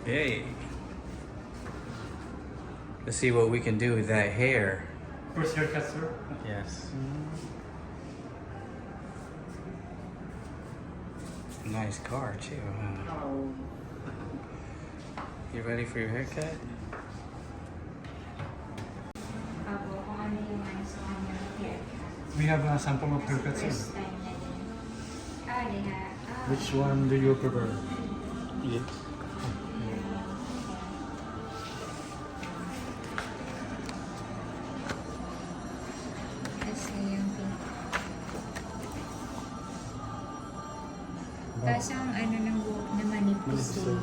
Hey. Let's see what we can do with that hair. First haircut, sir. Yes. Nice car too, huh? Oh. You ready for your haircut? Opo, kung ano yung nais ko ng haircut. We have a sample of haircuts, First sir. time na din. Diha. Which one do you prefer? Yes. Kasi yung pink. Tapos ang ano ng buhok na manipis Manipis din. din.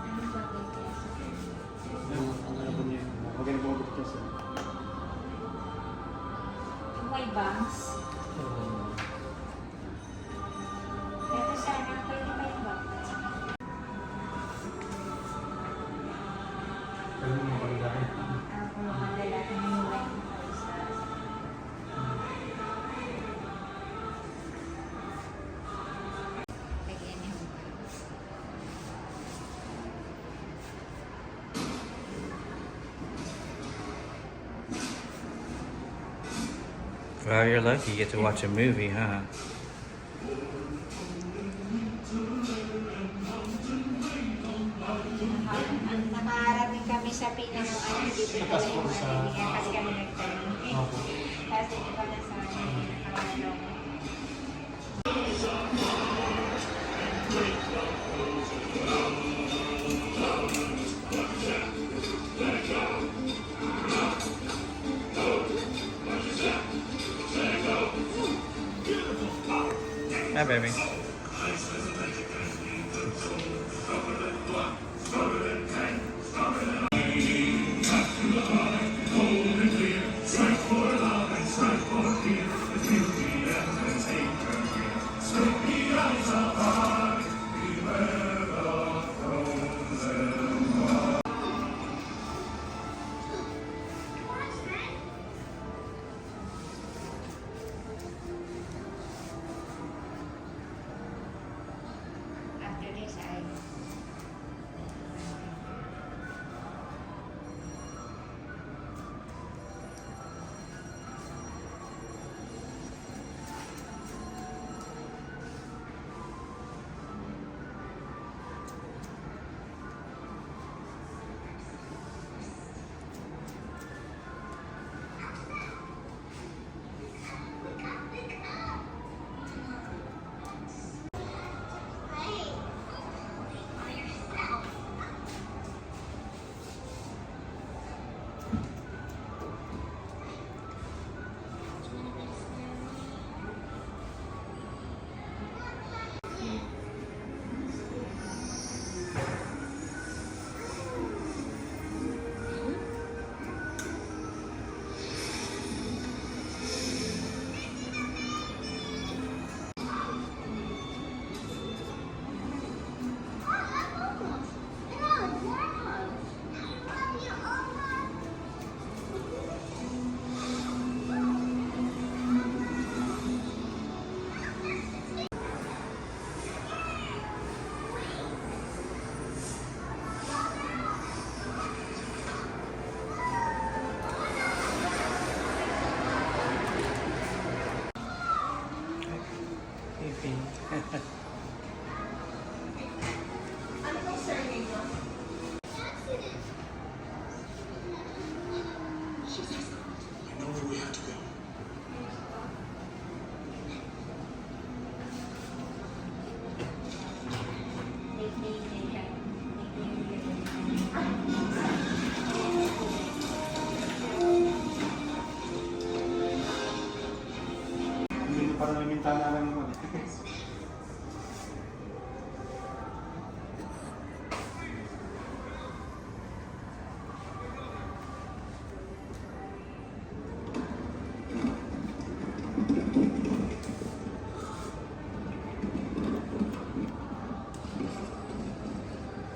Ano ba ito? Maganda po ito, sir. Yung may bangs. Pero sana pwede may bangs. Pero mo makalaki. Ako mga lalaki na yung white sa lagyan yung bangs. Well, you're lucky you get to watch a movie, huh? Nakarating kami sa pinaka dito pala yung kaya kasi kami nagtanong. Opo. Tapos dito pala sa nakakalong. Hi, baby. After this, I Para namimintana lang naman.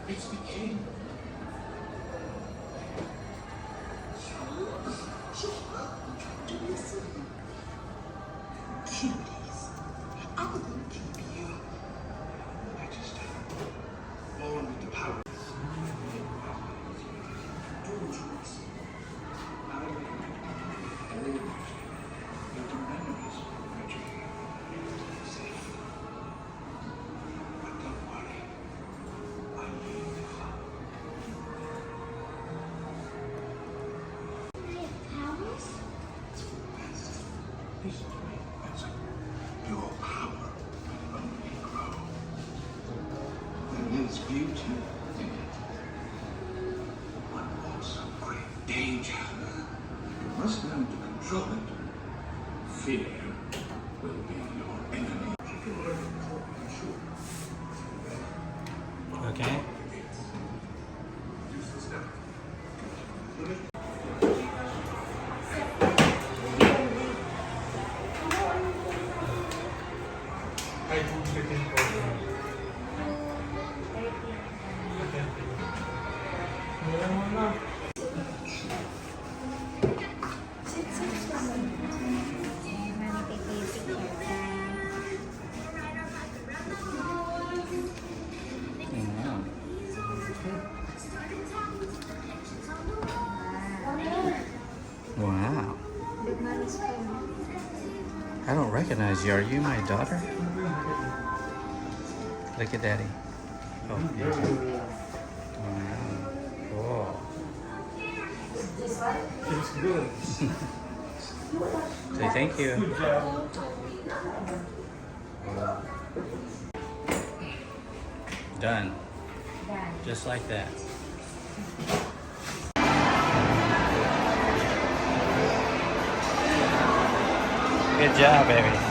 It's the king. She's welcome to listen. Cuties. beauty. One was of great danger. You must learn to control it. Fear will be your enemy. Okay. Mami, pipicture ka. Wow. Big Mami's phone. I don't recognize you. Are you my daughter? Look at Daddy. Oh, yeah. Wow. Cool. Feels good. Say thank you. Good job. Done. Done. Just like that. Good job, baby.